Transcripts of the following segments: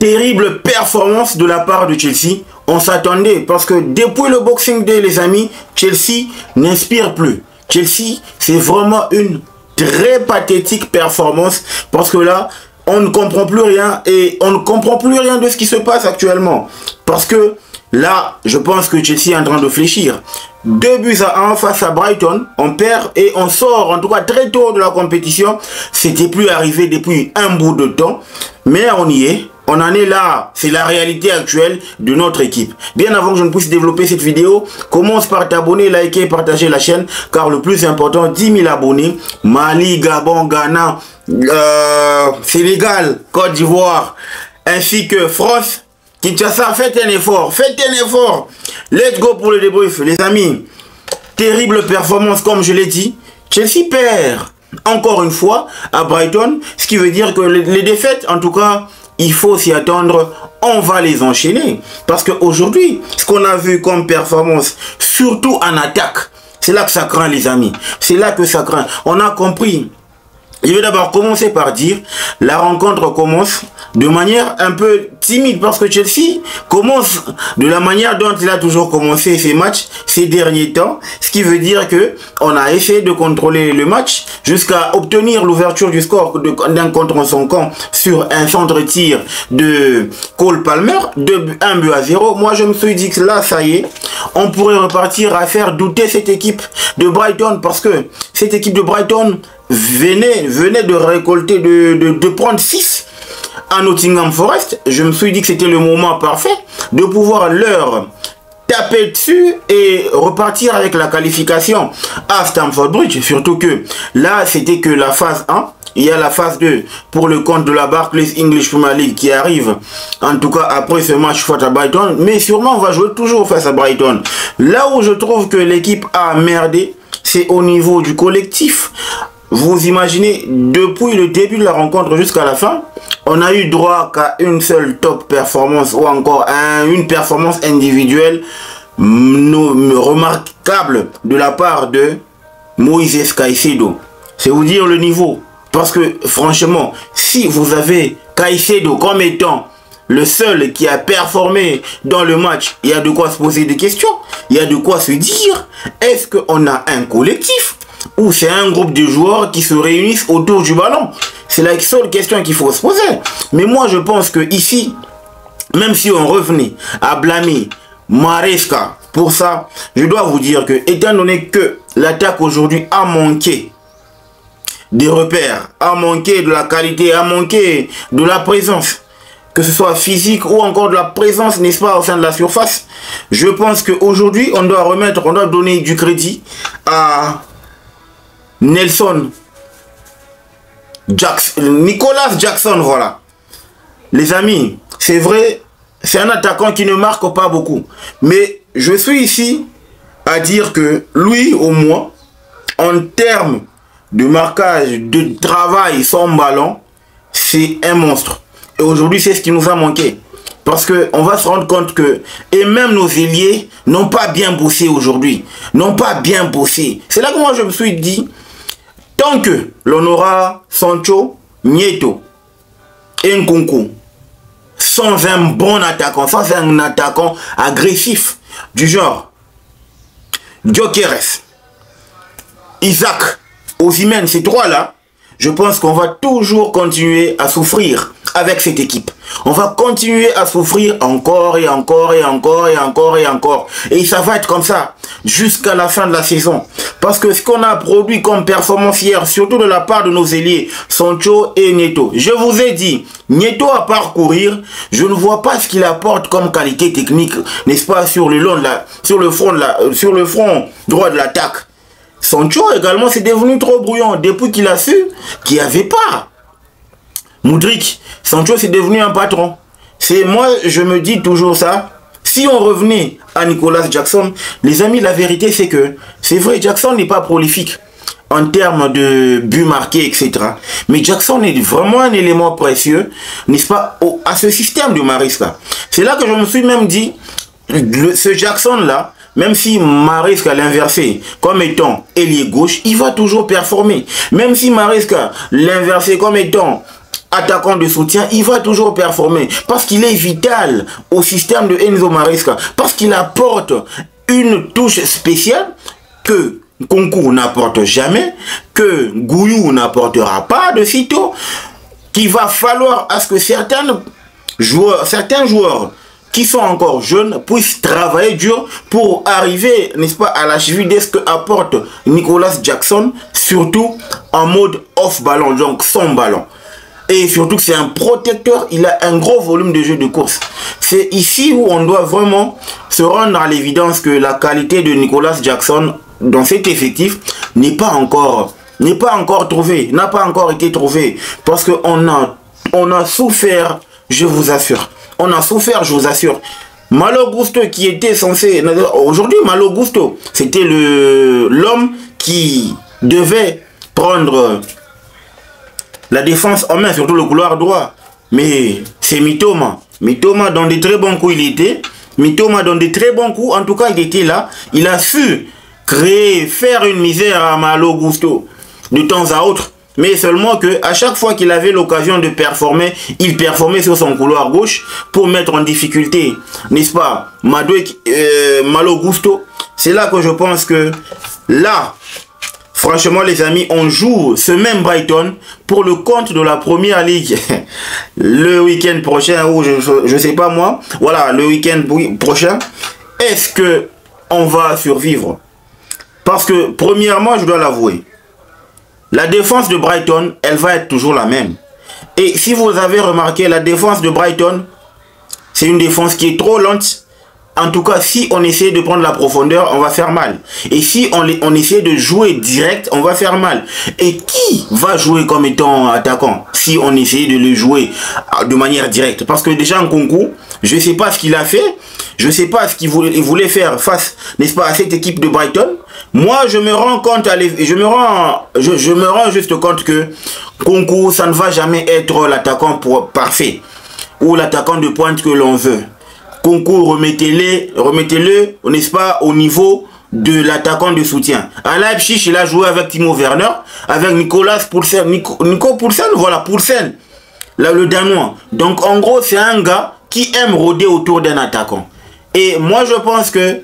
Terrible performance de la part de Chelsea. On s'attendait parce que depuis le Boxing Day, les amis, Chelsea n'inspire plus. Chelsea, c'est vraiment une très pathétique performance parce que là, on ne comprend plus rien et on ne comprend plus rien de ce qui se passe actuellement. Parce que là, je pense que Chelsea est en train de fléchir. 2-1 face à Brighton, on perd et on sort en tout cas très tôt de la compétition. C'était plus arrivé depuis un bout de temps, mais on y est. On en est là, c'est la réalité actuelle de notre équipe. Bien avant que je ne puisse développer cette vidéo, commence par t'abonner, liker et partager la chaîne, car le plus important, 10 000 abonnés. Mali, Gabon, Ghana, Sénégal, Côte d'Ivoire, ainsi que France, Kinshasa, faites un effort, Let's go pour le débrief, les amis. Terrible performance, comme je l'ai dit. Chelsea perd encore une fois à Brighton, ce qui veut dire que les défaites, en tout cas, il faut s'y attendre, on va les enchaîner. Parce qu'aujourd'hui, ce qu'on a vu comme performance, surtout en attaque, c'est là que ça craint, les amis. C'est là que ça craint. On a compris. Je vais d'abord commencer par dire, la rencontre commence de manière un peu timide parce que Chelsea commence de la manière dont il a toujours commencé ses matchs ces derniers temps. Ce qui veut dire que on a essayé de contrôler le match jusqu'à obtenir l'ouverture du score d'un contre son camp sur un centre-tir de Cole Palmer, 1-0. Moi, je me suis dit que là, ça y est, on pourrait repartir à faire douter cette équipe de Brighton parce que cette équipe de Brighton venait de récolter, de prendre 6 à Nottingham Forest. Je me suis dit que c'était le moment parfait de pouvoir leur taper dessus et repartir avec la qualification à Stamford Bridge. Surtout que là, c'était que la phase 1. Il y a la phase 2 pour le compte de la Barclays English Premier League qui arrive, en tout cas après ce match face à Brighton. Mais sûrement, on va jouer toujours face à Brighton. Là où je trouve que l'équipe a merdé, c'est au niveau du collectif. Vous imaginez, depuis le début de la rencontre jusqu'à la fin, on a eu droit qu'à une seule top performance ou encore une performance individuelle remarquable de la part de Moïse Caicedo. C'est vous dire le niveau. Parce que franchement, si vous avez Caicedo comme étant le seul qui a performé dans le match, il y a de quoi se poser des questions. Il y a de quoi se dire, est-ce qu'on a un collectif ou c'est un groupe de joueurs qui se réunissent autour du ballon? C'est la seule question qu'il faut se poser. Mais moi, je pense que ici, même si on revenait à blâmer Maresca pour ça, je dois vous dire que, étant donné que l'attaque aujourd'hui a manqué des repères, a manqué de la qualité, a manqué de la présence, que ce soit physique ou encore de la présence, n'est-ce pas, au sein de la surface, je pense qu'aujourd'hui, on doit donner du crédit à Nicolas Jackson, voilà. Les amis, c'est vrai, c'est un attaquant qui ne marque pas beaucoup. Mais je suis ici à dire que lui, au moins, en termes de marquage, de travail sans ballon, c'est un monstre. Et aujourd'hui, c'est ce qui nous a manqué. Parce qu'on va se rendre compte que, et même nos ailiers n'ont pas bien bossé aujourd'hui. N'ont pas bien bossé. C'est là que moi je me suis dit, tant que l'on aura Sancho, Nieto et Nkunku sans un bon attaquant, sans un attaquant agressif du genre Gyökeres, Isaac, Osimhen, ces trois-là, je pense qu'on va toujours continuer à souffrir avec cette équipe. On va continuer à souffrir encore et encore et encore et encore et encore. Et ça va être comme ça jusqu'à la fin de la saison. Parce que ce qu'on a produit comme performance hier, surtout de la part de nos ailiers, Sancho et Nieto. Je vous ai dit, Nieto à parcourir, je ne vois pas ce qu'il apporte comme qualité technique, n'est-ce pas, sur le front droit de l'attaque. Sancho également, c'est devenu trop brouillon depuis qu'il a su qu'il n'y avait pas Mudryk. Sancho, c'est devenu un patron. Moi, je me dis toujours ça. Si on revenait à Nicolas Jackson, les amis, la vérité, c'est que c'est vrai, Jackson n'est pas prolifique en termes de buts marqués, etc. Mais Jackson est vraiment un élément précieux, n'est-ce pas, à ce système de Maresca. C'est là que je me suis même dit, ce Jackson-là, même si Maresca l'inversé comme étant ailier gauche, il va toujours performer. Même si Maresca l'inversé comme étant attaquant de soutien, il va toujours performer parce qu'il est vital au système de Enzo Maresca, parce qu'il apporte une touche spéciale que Nkunku n'apporte jamais, que Gouillou n'apportera pas de sitôt, qu'il va falloir à ce que certains joueurs qui sont encore jeunes puissent travailler dur pour arriver, n'est-ce pas, à la cheville de ce que apporte Nicolas Jackson, surtout en mode off-ballon, donc sans ballon. Et surtout que c'est un protecteur, il a un gros volume de jeu de course. C'est ici où on doit vraiment se rendre à l'évidence que la qualité de Nicolas Jackson dans cet effectif n'est pas encore trouvée, n'a pas encore été trouvée. Parce qu'on a souffert, je vous assure. On a souffert, je vous assure. Malo Gusto qui était censé... Aujourd'hui, Malo Gusto, c'était l'homme qui devait prendre la défense en main, surtout le couloir droit. Mais c'est Mitoma. Mitoma, dans des très bons coups, il était. Mitoma, dans des très bons coups, en tout cas, il était là. Il a su faire une misère à Malo Gusto de temps à autre. Mais seulement que à chaque fois qu'il avait l'occasion de performer, il performait sur son couloir gauche pour mettre en difficulté, n'est-ce pas, Malo Gusto. C'est là que je pense que là, franchement les amis, on joue ce même Brighton pour le compte de la Première Ligue le week-end prochain, ou je sais pas moi, voilà, le week-end prochain. Est-ce que on va survivre? Parce que premièrement, je dois l'avouer, la défense de Brighton, elle va être toujours la même. Et si vous avez remarqué, la défense de Brighton, c'est une défense qui est trop lente. En tout cas, si on essaie de prendre la profondeur, on va faire mal. Et si on essaie de jouer direct, on va faire mal. Et qui va jouer comme étant attaquant si on essaie de le jouer de manière directe? Parce que déjà, Nkunku, je ne sais pas ce qu'il a fait. Je ne sais pas ce qu'il voulait faire face, n'est-ce pas, à cette équipe de Brighton. Moi, je me rends compte, je me rends juste compte que Nkunku, ça ne va jamais être l'attaquant parfait ou l'attaquant de pointe que l'on veut. Nkunku, remettez-le, n'est-ce pas, au niveau de l'attaquant de soutien. À Leipzig, il a joué avec Timo Werner, avec Nicolas Poulsen. Nico Poulsen, voilà, Poulsen, là, le Danois. Donc, en gros, c'est un gars qui aime rôder autour d'un attaquant. Et moi, je pense que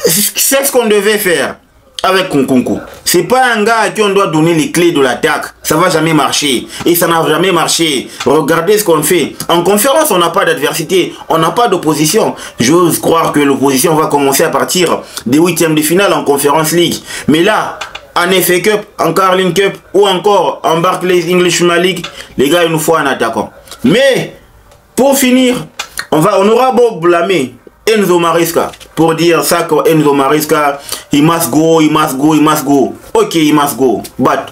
c'est ce qu'on devait faire avec Nkunku. C'est pas un gars à qui on doit donner les clés de l'attaque. Ça va jamais marcher. Et ça n'a jamais marché. Regardez ce qu'on fait. En conférence, on n'a pas d'adversité. On n'a pas d'opposition. J'ose croire que l'opposition va commencer à partir des huitièmes de finale en Conference League. Mais là, en FA Cup, en Carling Cup ou encore en Barclays English Premier League, les gars, il nous faut un attaquant. Mais, pour finir, on aura beau blâmer Enzo Maresca pour dire ça que Enzo Maresca, he must go, he must go, he must go. Ok, he must go. But,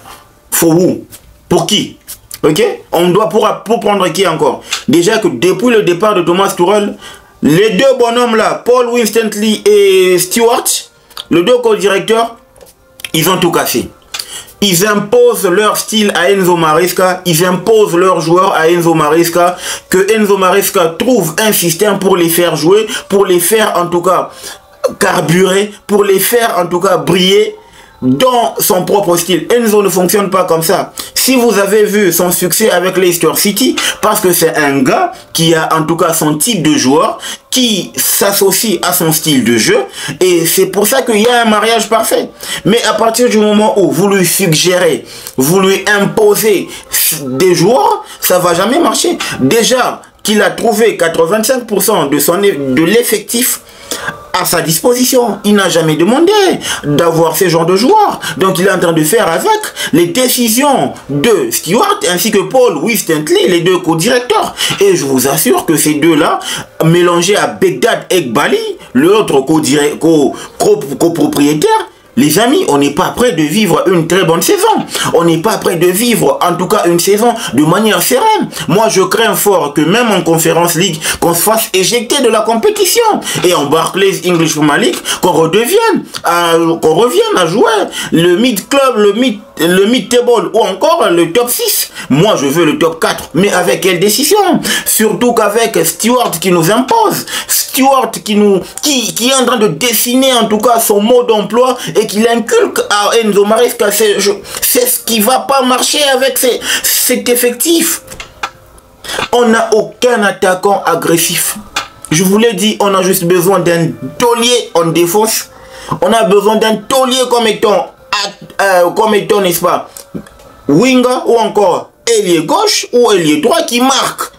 for who? Pour qui? Ok? On doit pour prendre qui encore? Déjà que depuis le départ de Thomas Tuchel, les deux bonhommes là, Paul Winstanley et Stewart, les deux co-directeurs, ils ont tout cassé. Ils imposent leur style à Enzo Maresca, ils imposent leurs joueurs à Enzo Maresca, que Enzo Maresca trouve un système pour les faire jouer, pour les faire en tout cas carburer, pour les faire en tout cas briller dans son propre style. Enzo ne fonctionne pas comme ça. Si vous avez vu son succès avec Leicester City, parce que c'est un gars qui a en tout cas son type de joueur, qui s'associe à son style de jeu, et c'est pour ça qu'il y a un mariage parfait. Mais à partir du moment où vous lui suggérez, vous lui imposez des joueurs, ça va jamais marcher. Déjà qu'il a trouvé 85% de l'effectif à sa disposition. Il n'a jamais demandé d'avoir ce genre de joueurs. Donc il est en train de faire avec les décisions de Stewart ainsi que Paul Winstanley, les deux co-directeurs. Et je vous assure que ces deux-là, mélangés à Begdad Eghbali, l'autre copropriétaire, les amis, on n'est pas prêt de vivre une très bonne saison. On n'est pas prêt de vivre, en tout cas, une saison de manière sereine. Moi, je crains fort que même en Conference League, qu'on se fasse éjecter de la compétition. Et en Barclays English Premier League, qu'on revienne à jouer le mid-club, le mid-table ou encore le top 6. Moi, je veux le top 4. Mais avec quelle décision? Surtout qu'avec Stewart qui nous impose. Stewart qui est en train de dessiner en tout cas son mode d'emploi et qu'il inculque à Enzo Maresca. C'est ce qui va pas marcher avec cet effectif. On n'a aucun attaquant agressif. Je vous l'ai dit, on a juste besoin d'un taulier en défense. On a besoin d'un taulier comme étant, n'est-ce pas, winger ou encore ailier gauche ou ailier droit qui marque.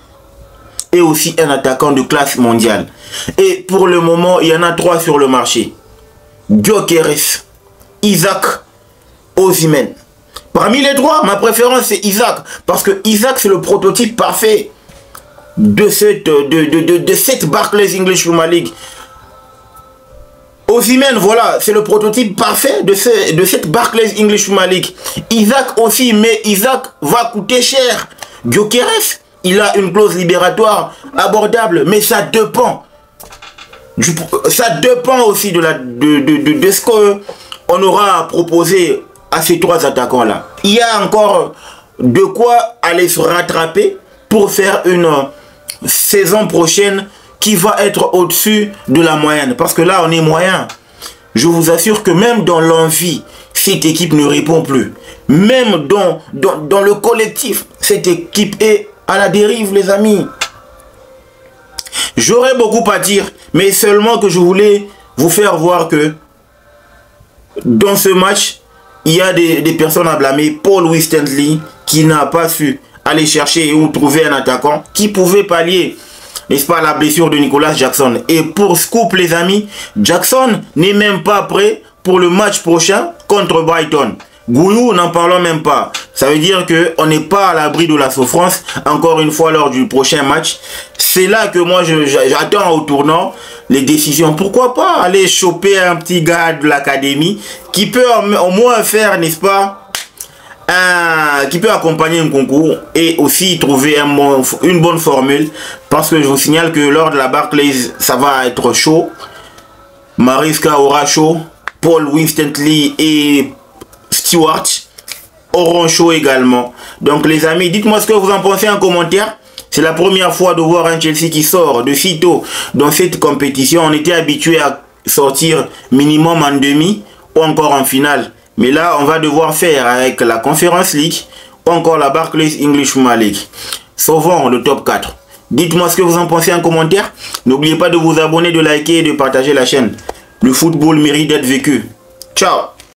Et aussi un attaquant de classe mondiale. Et pour le moment, il y en a 3 sur le marché. Gyökeres, Isaac, Osimhen. Parmi les 3, ma préférence c'est Isaac. Parce que Isaac c'est le prototype parfait de cette Barclays English Premier League. Osimhen, voilà, c'est le prototype parfait de cette Barclays English Premier League. Isaac aussi, mais Isaac va coûter cher. Gyökeres, il a une clause libératoire abordable, mais ça dépend. Ça dépend aussi de ce qu'on aura à proposer à ces 3 attaquants-là. Il y a encore de quoi aller se rattraper pour faire une saison prochaine qui va être au-dessus de la moyenne. Parce que là, on est moyen. Je vous assure que même dans l'envie, cette équipe ne répond plus. Même dans le collectif, cette équipe est à la dérive, les amis. J'aurais beaucoup à dire, mais seulement que je voulais vous faire voir que dans ce match, il y a des personnes à blâmer. Paul Winstanley qui n'a pas su aller chercher ou trouver un attaquant qui pouvait pallier, n'est-ce pas, la blessure de Nicolas Jackson. Et pour scoop, les amis, Jackson n'est même pas prêt pour le match prochain contre Brighton. Gouillou, n'en parlons même pas. Ça veut dire qu'on n'est pas à l'abri de la souffrance, encore une fois, lors du prochain match. C'est là que moi, j'attends au tournant les décisions. Pourquoi pas aller choper un petit gars de l'académie qui peut au moins faire, n'est-ce pas, qui peut accompagner un concours et aussi trouver une bonne formule. Parce que je vous signale que lors de la Barclays, ça va être chaud. Mariska aura chaud. Paul Winstanley et Stewart auront chaud également. Donc les amis, dites-moi ce que vous en pensez en commentaire. C'est la première fois de voir un Chelsea qui sort de si tôt dans cette compétition. On était habitué à sortir minimum en demi ou encore en finale. Mais là, on va devoir faire avec la Conference League ou encore la Barclays English Premier League. Sauvons le top 4. Dites-moi ce que vous en pensez en commentaire. N'oubliez pas de vous abonner, de liker et de partager la chaîne. Le football mérite d'être vécu. Ciao!